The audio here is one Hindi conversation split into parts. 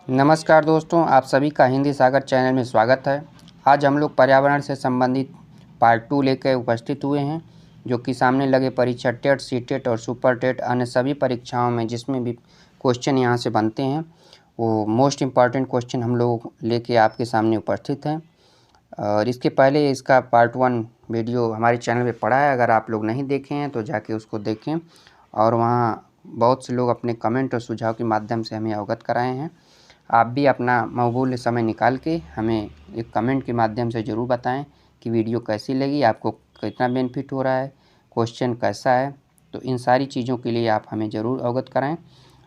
नमस्कार दोस्तों, आप सभी का हिंदी सागर चैनल में स्वागत है। आज हम लोग पर्यावरण से संबंधित पार्ट 2 लेकर उपस्थित हुए हैं, जो कि सामने लगे परीक्षा टेट, सीटेट और सुपर टेट अन्य सभी परीक्षाओं में जिसमें भी क्वेश्चन यहाँ से बनते हैं, वो मोस्ट इम्पॉर्टेंट क्वेश्चन हम लोग लेके आपके सामने उपस्थित हैं। और इसके पहले इसका पार्ट 1 वीडियो हमारे चैनल पे पड़ा है, अगर आप लोग नहीं देखे हैं तो जाके उसको देखें। और वहाँ बहुत से लोग अपने कमेंट और सुझाव के माध्यम से हमें अवगत कराए हैं। आप भी अपना बहुमूल्य समय निकाल के हमें एक कमेंट के माध्यम से ज़रूर बताएं कि वीडियो कैसी लगी, आपको कितना बेनिफिट हो रहा है, क्वेश्चन कैसा है। तो इन सारी चीज़ों के लिए आप हमें ज़रूर अवगत कराएं।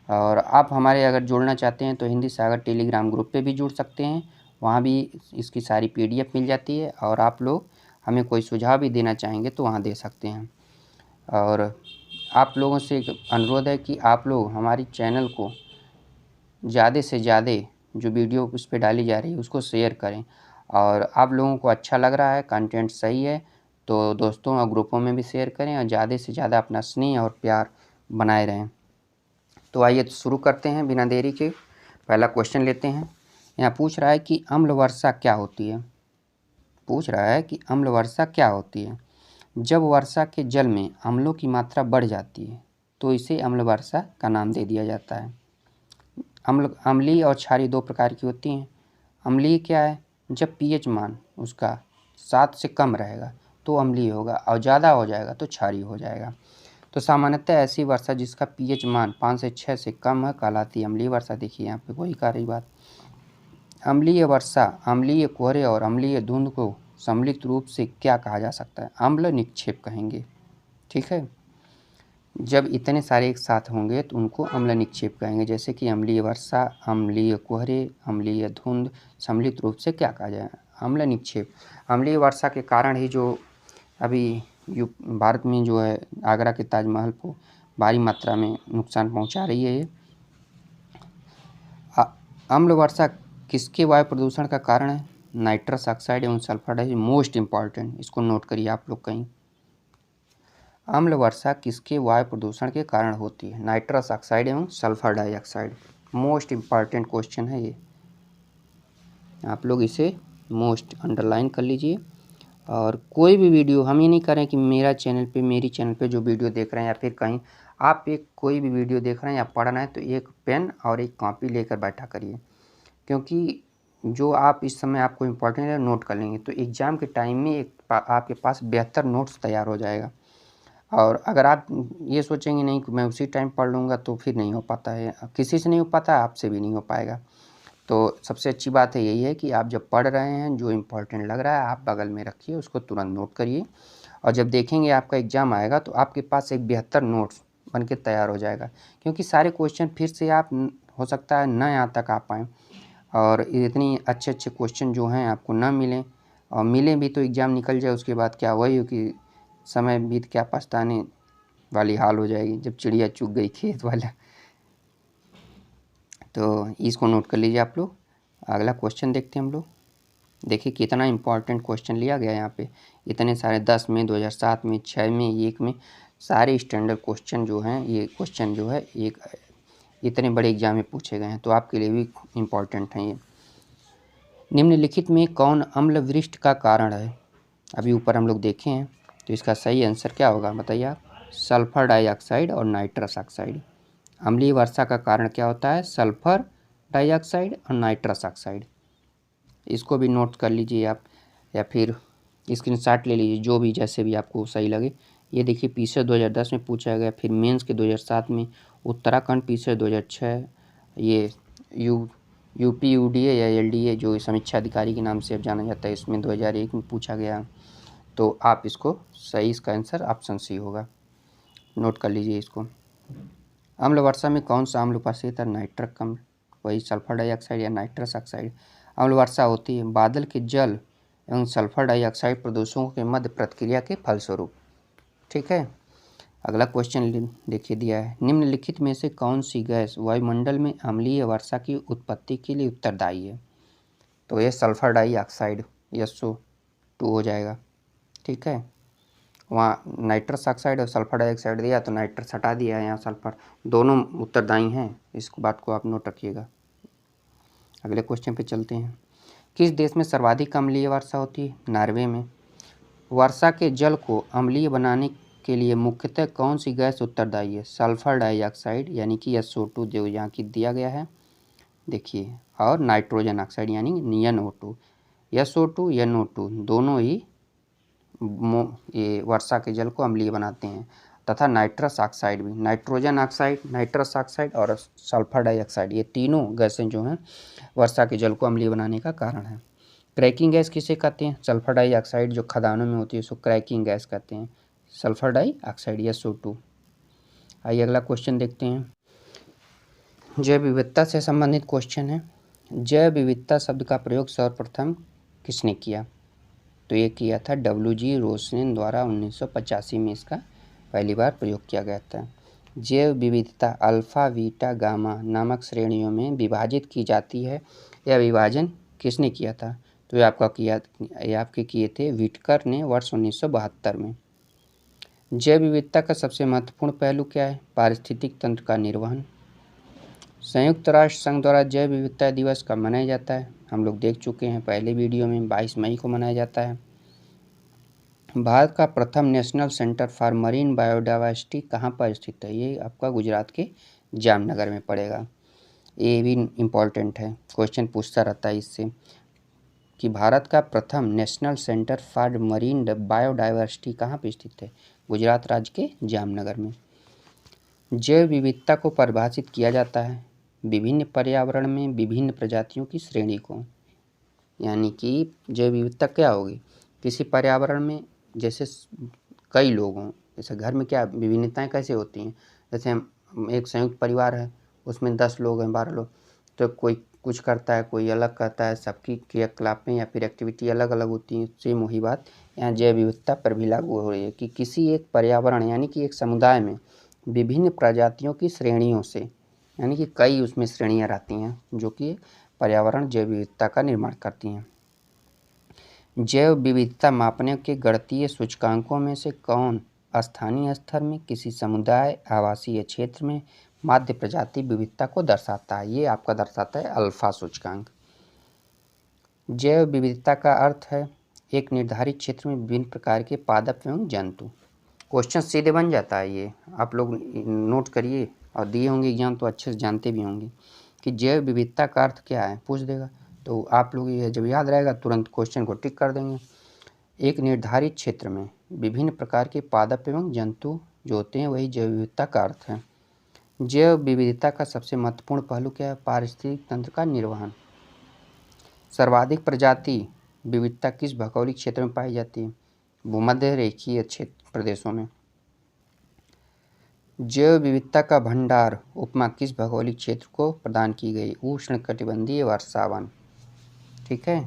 और आप हमारे अगर जुड़ना चाहते हैं तो हिंदी सागर टेलीग्राम ग्रुप पे भी जुड़ सकते हैं, वहाँ भी इसकी सारी PDF मिल जाती है। और आप लोग हमें कोई सुझाव भी देना चाहेंगे तो वहाँ दे सकते हैं। और आप लोगों से एक अनुरोध है कि आप लोग हमारी चैनल को ज़्यादा से ज़्यादा जो वीडियो उस पर डाली जा रही है उसको शेयर करें। और आप लोगों को अच्छा लग रहा है, कंटेंट सही है, तो दोस्तों और ग्रुपों में भी शेयर करें और ज़्यादा से ज़्यादा अपना स्नेह और प्यार बनाए रहें। तो आइए शुरू करते हैं बिना देरी के। पहला क्वेश्चन लेते हैं। यहाँ पूछ रहा है कि अम्ल वर्षा क्या होती है। अम्ल वर्षा क्या होती है। जब वर्षा के जल में अम्लों की मात्रा बढ़ जाती है तो इसे अम्ल वर्षा का नाम दे दिया जाता है। अम्लीय और क्षारीय दो प्रकार की होती हैं। अम्लीय क्या है, जब pH मान उसका 7 से कम रहेगा तो अम्लीय होगा, और ज़्यादा हो जाएगा तो क्षारीय हो जाएगा। तो सामान्यतः ऐसी वर्षा जिसका pH मान 5 से 6 से कम है कहलाती है अम्लीय वर्षा। देखिए यहाँ पे वही रही बात। अम्लीय वर्षा, अम्लीय कोहरे और अम्लीय धुंध को सम्मिलित रूप से क्या कहा जा सकता है। अम्ल निक्षेप कहेंगे, ठीक है। जब इतने सारे एक साथ होंगे तो उनको अम्ल निक्षेप कहेंगे, जैसे कि अम्लीय वर्षा, अम्लीय कोहरे, अम्लीय धुंध, सम्मिलित रूप से क्या कहा जाए, अम्ल निक्षेप। अम्लीय वर्षा के कारण ही जो अभी भारत में जो है आगरा के ताजमहल को भारी मात्रा में नुकसान पहुंचा रही है। ये अम्ल वर्षा किसके वायु प्रदूषण का कारण है। नाइट्रस ऑक्साइड एवं सल्फर डाइऑक्साइड। मोस्ट इम्पॉर्टेंट, इसको नोट करिए आप लोग कहीं। अम्ल वर्षा किसके वायु प्रदूषण के कारण होती है। नाइट्रस ऑक्साइड एवं sulphur dioxide. Most important question है ये, आप लोग इसे मोस्ट अंडरलाइन कर लीजिए। और कोई भी वीडियो, हम ये नहीं करें कि मेरी चैनल पे जो वीडियो देख रहे हैं या फिर कहीं आप कोई भी वीडियो देख रहे हैं या पढ़ रहे हैं तो एक पेन और एक कॉपी लेकर बैठा करिए, क्योंकि जो आप इस समय आपको इम्पोर्टेंट है नोट कर लेंगे तो एग्ज़ाम के टाइम में आपके पास बेहतर नोट्स तैयार हो जाएगा। और अगर आप ये सोचेंगे नहीं कि मैं उसी टाइम पढ़ लूँगा तो फिर नहीं हो पाता है, किसी से नहीं हो पाता, आपसे भी नहीं हो पाएगा। तो सबसे अच्छी बात है यही है कि आप जब पढ़ रहे हैं जो इम्पोर्टेंट लग रहा है आप बगल में रखिए, उसको तुरंत नोट करिए। और जब देखेंगे आपका एग्ज़ाम आएगा तो आपके पास एक बेहतर नोट्स बन के तैयार हो जाएगा, क्योंकि सारे क्वेश्चन फिर से आप हो सकता है न यहाँ तक आ पाएँ, और इतनी अच्छे क्वेश्चन जो हैं आपको न मिलें, और मिलें भी तो एग्ज़ाम निकल जाए, उसके बाद क्या वही हो कि समय बीत क्या पछताने वाली हाल हो जाएगी, जब चिड़िया चुग गई खेत वाला। तो इसको नोट कर लीजिए आप लोग। अगला क्वेश्चन देखते हैं हम लोग। देखिए कितना इम्पोर्टेंट क्वेश्चन लिया गया है यहाँ पे, इतने सारे 10 में, 2007 में, 6 में, 1 में, सारे स्टैंडर्ड क्वेश्चन जो हैं, ये क्वेश्चन जो है एक इतने बड़े एग्जाम में पूछे गए हैं, तो आपके लिए भी इम्पोर्टेंट हैं ये। निम्नलिखित में कौन अम्ल वृष्टि का कारण है। अभी ऊपर हम लोग देखे हैं, तो इसका सही आंसर क्या होगा बताइए आप। सल्फर डाइऑक्साइड और नाइट्रस ऑक्साइड। अम्लीय वर्षा का कारण क्या होता है, सल्फर डाइऑक्साइड और नाइट्रस ऑक्साइड। इसको भी नोट कर लीजिए आप, या फिर स्क्रीनशॉट ले लीजिए, जो भी जैसे भी आपको सही लगे। ये देखिए पीछे 2010 में पूछा गया, फिर मेंस के 2007 में, उत्तराखंड पीछे 2006, ये यूपी UDA या LDA जो समीक्षा अधिकारी के नाम से अब जाना जाता है, इसमें 2001 में पूछा गया। तो आप इसको सही, इसका आंसर ऑप्शन सी होगा, नोट कर लीजिए इसको। अम्ल वर्षा में कौन सा अम्ल उपस्थित है, नाइट्रक अम्ल, वही सल्फर डाइऑक्साइड या नाइट्रस ऑक्साइड। अम्ल वर्षा होती है बादल के जल एवं सल्फर डाइऑक्साइड प्रदूषकों के मध्य प्रतिक्रिया के फलस्वरूप, ठीक है। अगला क्वेश्चन देखिए दिया है, निम्नलिखित में से कौन सी गैस वायुमंडल में अम्लीय वर्षा की उत्पत्ति के लिए उत्तरदायी है। तो ये सल्फर डाइऑक्साइड, SO2 हो जाएगा, ठीक है। वहाँ नाइट्रस ऑक्साइड और सल्फर डाइऑक्साइड दिया तो नाइट्रस हटा दिया है, यहाँ सल्फर, दोनों उत्तरदायी हैं, इस बात को आप नोट रखिएगा। अगले क्वेश्चन पे चलते हैं। किस देश में सर्वाधिक अम्लीय वर्षा होती है? नॉर्वे में। वर्षा के जल को अम्लीय बनाने के लिए मुख्यतः कौन सी गैस उत्तरदायी है? सल्फर डाइऑक्साइड यानी कि SO2 जो यहाँ की दिया गया है देखिए, और नाइट्रोजन ऑक्साइड यानी NO2। SO2 NO2 दोनों ही ये वर्षा के जल को अम्लीय बनाते हैं, तथा नाइट्रस ऑक्साइड भी, नाइट्रोजन ऑक्साइड, नाइट्रस ऑक्साइड और सल्फर डाइऑक्साइड, ये तीनों गैसें जो हैं वर्षा के जल को अम्लीय बनाने का कारण है। क्रैकिंग गैस किसे कहते हैं? सल्फर डाइऑक्साइड जो खदानों में होती है उसको क्रैकिंग गैस कहते हैं, सल्फर डाइऑक्साइड SO2। आइए अगला क्वेश्चन देखते हैं। जैव विविधता से संबंधित क्वेश्चन है। जैव विविधता शब्द का प्रयोग सर्वप्रथम किसने किया? तो ये किया था WG रोसेन द्वारा 1985 में इसका पहली बार प्रयोग किया गया था। जैव विविधता अल्फा, बीटा, गामा नामक श्रेणियों में विभाजित की जाती है। यह विभाजन किसने किया था? तो ये आपके किए थे व्हिटकर ने वर्ष 1972 में। जैव विविधता का सबसे महत्वपूर्ण पहलू क्या है? पारिस्थितिक तंत्र का निर्वहन। संयुक्त राष्ट्र संघ द्वारा जैव विविधता दिवस कब मनाया जाता है? हम लोग देख चुके हैं पहले वीडियो में, 22 मई को मनाया जाता है। भारत का प्रथम national centre for marine biodiversity कहाँ पर स्थित है? ये आपका गुजरात के जामनगर में पड़ेगा। ये भी इम्पॉर्टेंट है, क्वेश्चन पूछता रहता है इससे कि भारत का प्रथम national centre for marine biodiversity कहाँ पर स्थित है? गुजरात राज्य के जामनगर में। जैव विविधता को परिभाषित किया जाता है विभिन्न पर्यावरण में विभिन्न प्रजातियों की श्रेणी को, यानी कि जैव विविधता क्या होगी? किसी पर्यावरण में जैसे कई लोग हों, जैसे घर में क्या विभिन्नताएं कैसे होती हैं? जैसे हम एक संयुक्त परिवार है, उसमें 10 लोग हैं, 12 लोग, तो कोई कुछ करता है, कोई अलग करता है, सबकी क्रियाकलापें या फिर एक्टिविटी अलग अलग होती हैं। सेम वही बात यहाँ जैव विविधता पर भी लागू हो रही है कि किसी एक पर्यावरण यानी कि एक समुदाय में विभिन्न प्रजातियों की श्रेणियों से, यानी कि कई उसमें श्रेणियाँ रहती हैं जो कि पर्यावरण जैव विविधता का निर्माण करती हैं। जैव विविधता मापने के गणितीय सूचकांकों में से कौन स्थानीय स्तर में, किसी समुदाय, आवासीय क्षेत्र में माध्य प्रजाति विविधता को दर्शाता है? ये आपका दर्शाता है अल्फा सूचकांक। जैव विविधता का अर्थ है एक निर्धारित क्षेत्र में विभिन्न प्रकार के पादप एवं जंतु। क्वेश्चन सीधे बन जाता है, ये आप लोग नोट करिए और दिए होंगे एग्जाम तो अच्छे से जानते भी होंगे कि जैव विविधता का अर्थ क्या है, पूछ देगा तो आप लोग ये जब याद रहेगा तुरंत क्वेश्चन को टिक कर देंगे। एक निर्धारित क्षेत्र में विभिन्न प्रकार के पादप एवं जंतु जो होते हैं वही जैव विविधता का अर्थ है। जैव विविधता का सबसे महत्वपूर्ण पहलू क्या है? पारिस्थितिक तंत्र का निर्वहन। सर्वाधिक प्रजाति विविधता किस भौगोलिक क्षेत्र में पाई जाती है? भूमध्य रेखीय क्षेत्र प्रदेशों में। जैव विविधता का भंडार उपमा किस भौगोलिक क्षेत्र को प्रदान की गई? उष्णकटिबंधीय वर्षावन। ठीक है,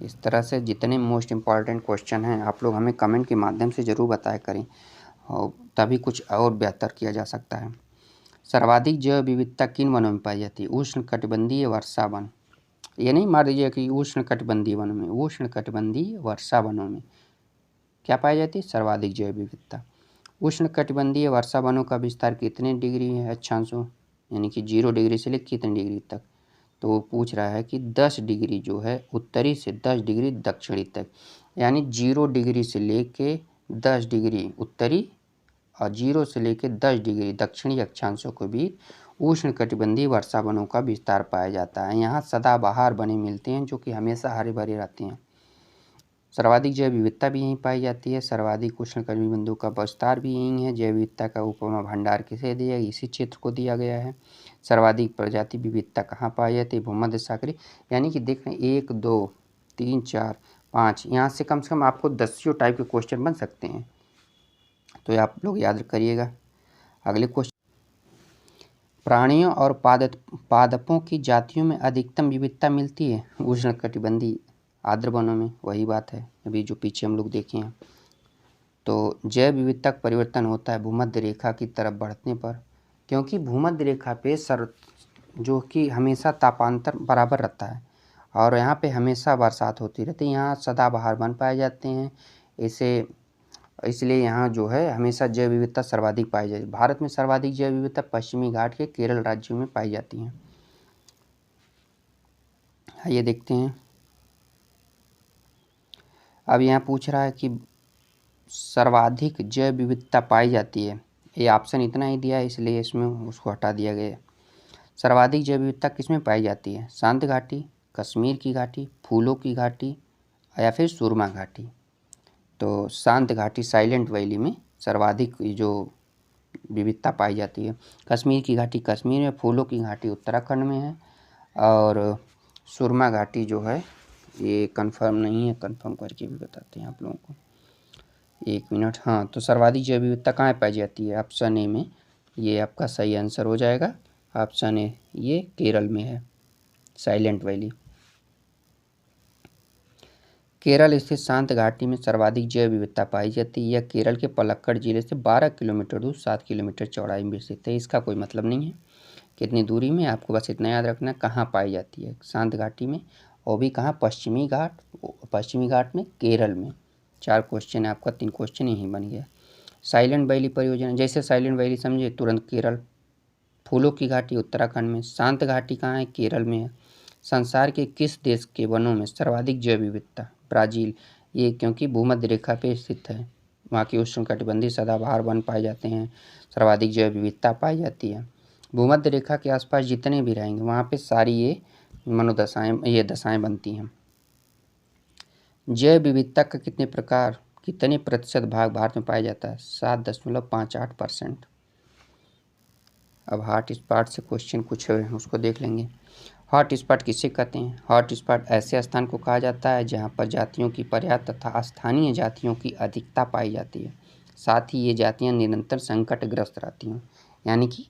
इस तरह से जितने मोस्ट इम्पॉर्टेंट क्वेश्चन हैं आप लोग हमें कमेंट के माध्यम से ज़रूर बताया करें, और तभी कुछ और बेहतर किया जा सकता है। सर्वाधिक जैव विविधता किन वनों में पाई जाती है? उष्णकटिबंधीय वर्षा वन। ये नहीं मार दीजिए कि उष्णकटिबंधीय वनों में, उष्णकटिबंधीय वर्षा वनों में क्या पाई जाती है? सर्वाधिक जैव विविधता। उष्णकटिबंधीय वर्षा वनों का विस्तार कितने डिग्री है अक्षांशों, यानी कि 0 डिग्री से लेकर कितने डिग्री तक? तो वो पूछ रहा है कि 10 डिग्री जो है उत्तरी से 10 डिग्री दक्षिणी तक, यानी 0 डिग्री से लेके 10 डिग्री उत्तरी और 0 से लेकर 10 डिग्री दक्षिणी अक्षांशों के बीच उष्णकटिबंधीय वर्षा वनों का विस्तार पाया जाता है। यहाँ सदाबहार वने मिलते हैं जो कि हमेशा हरे भरे रहते हैं। सर्वाधिक जैव विविधता भी यहीं पाई जाती है। सर्वाधिक उष्णकटिबंधों का विस्तार भी यहीं है। जैव विविधता का उपमा भंडार किसे दिया? इसी क्षेत्र को दिया गया है। सर्वाधिक प्रजाति विविधता कहाँ पाई जाती है? भूमध्य सागरीय, यानी कि देख रहे हैं 1 2 3 4 5, यहाँ से कम आपको 10 टाइप के क्वेश्चन बन सकते हैं, तो आप लोग याद करिएगा। अगले क्वेश्चन, प्राणियों और पादपों की जातियों में अधिकतम विविधता मिलती है उष्णकटिबंधीय आर्द्र वनों में। वही बात है अभी जो पीछे हम लोग देखे हैं। तो जैव विविधता का परिवर्तन होता है भूमध्य रेखा की तरफ बढ़ने पर, क्योंकि भूमध्य रेखा पे जो कि हमेशा तापांतर बराबर रहता है और यहाँ पे हमेशा बरसात होती रहती है। यहाँ सदाबहार वन पाए जाते हैं, इसलिए यहाँ जो है हमेशा जैव विविधता सर्वाधिक पाई जाती है। भारत में सर्वाधिक जैव विविधता पश्चिमी घाट के केरल राज्यों में पाई जाती है। आइए देखते हैं। अब यहाँ पूछ रहा है कि सर्वाधिक जैव विविधता पाई जाती है। ये ऑप्शन इतना ही दिया है, इसलिए इसमें उसको हटा दिया गया है। सर्वाधिक जैव विविधता किसमें पाई जाती है? शांत घाटी, कश्मीर की घाटी, फूलों की घाटी या फिर सुरमा घाटी। तो शांत घाटी साइलेंट वैली में सर्वाधिक जो विविधता पाई जाती है। कश्मीर की घाटी कश्मीर में, फूलों की घाटी उत्तराखंड में है, और सुरमा घाटी जो है ये कंफर्म नहीं है, कंफर्म करके भी बताते हैं आप लोगों को। 1 मिनट। हाँ, तो सर्वाधिक जैव विविधता कहाँ पाई जाती है? ऑप्शन ए में ये आपका सही आंसर हो जाएगा। ऑप्शन ए, ये केरल में है, साइलेंट वैली। केरल स्थित शांत घाटी में सर्वाधिक जैव विविधता पाई जाती है। यह केरल के पलक्कड़ जिले से 12 किलोमीटर दूर 7 किलोमीटर चौड़ाई में स्थित है। इसका कोई मतलब नहीं है कितनी दूरी में, आपको बस इतना याद रखना कहाँ पाई जाती है, शांत घाटी में, और भी कहाँ? पश्चिमी घाट में, केरल में। 4 क्वेश्चन है आपका, 3 क्वेश्चन यही बन गया। साइलेंट वैली परियोजना, जैसे साइलेंट वैली समझे तुरंत केरल। फूलों की घाटी उत्तराखंड में। शांत घाटी कहाँ है? केरल में है। संसार के किस देश के वनों में सर्वाधिक जैव विविधता? ब्राज़ील। ये क्योंकि भूमध्य रेखा पे स्थित है, वहाँ की उष्णकटिबंधीय सदाबहार वन पाए जाते हैं, सर्वाधिक जैव विविधता पाई जाती है। भूमध्य रेखा के आसपास जितने भी रहेंगे वहाँ पे सारी ये दशाएं बनती हैं। जैव विविधता का कितने प्रतिशत भाग भारत में पाया जाता है? 7.58%। अब हॉट स्पॉट से क्वेश्चन कुछ है, उसको देख लेंगे। हॉट स्पॉट किसे कहते हैं? हॉट स्पॉट ऐसे स्थान को कहा जाता है जहाँ पर जातियों की पर्याप्त तथा स्थानीय जातियों की अधिकता पाई जाती है, साथ ही ये जातियाँ निरंतर संकटग्रस्त रहती हैं, यानी कि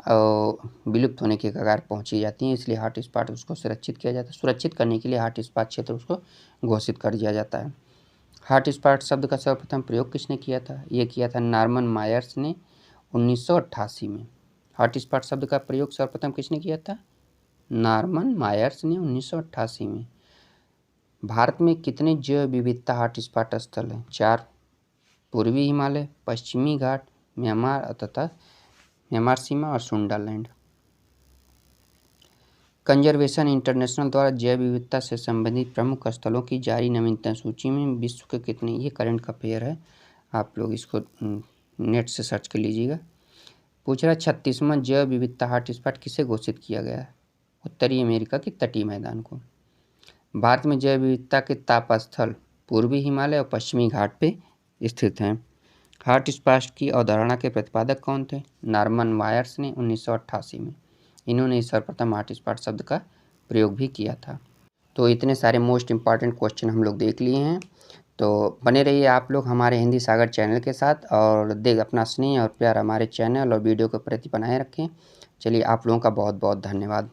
विलुप्त होने के कगार पहुँची जाती हैं। इसलिए हॉट स्पॉट उसको सुरक्षित किया जाता है। सुरक्षित करने के लिए हॉट स्पॉट क्षेत्र उसको घोषित कर दिया जाता है। हॉट स्पॉट शब्द का सर्वप्रथम प्रयोग किसने किया था? ये किया था नॉर्मन मायर्स ने 1988 में। हॉट स्पॉट शब्द का प्रयोग सर्वप्रथम किसने किया था? नॉर्मन मायर्स ने 1988 में। भारत में कितने जैव विविधता हॉट स्पॉट स्थल हैं? 4। पूर्वी हिमालय, पश्चिमी घाट, म्यांमार तथा म्यांमार सीमा और सुंडालैंड। कंजर्वेशन इंटरनेशनल द्वारा जैव विविधता से संबंधित प्रमुख स्थलों की जारी नवीनतम सूची में विश्व के कितने, ये करंट अफेयर है, आप लोग इसको नेट से सर्च कर लीजिएगा। पूछ रहा है 36वां जैव विविधता हॉट स्पॉट किसे घोषित किया गया है? उत्तरी अमेरिका के तटीय मैदान को। भारत में जैव विविधता के तापस्थल पूर्वी हिमालय और पश्चिमी घाट पे स्थित हैं। हॉट स्पॉट की अवधारणा के प्रतिपादक कौन थे? नॉर्मन मायर्स ने 1988 में। इन्होंने सर्वप्रथम हॉट स्पॉट शब्द का प्रयोग भी किया था। तो इतने सारे मोस्ट इम्पॉर्टेंट क्वेश्चन हम लोग देख लिए हैं। तो बने रहिए आप लोग हमारे हिंदी सागर चैनल के साथ, और अपना स्नेह और प्यार हमारे चैनल और वीडियो के प्रति बनाए रखें। चलिए, आप लोगों का बहुत बहुत धन्यवाद।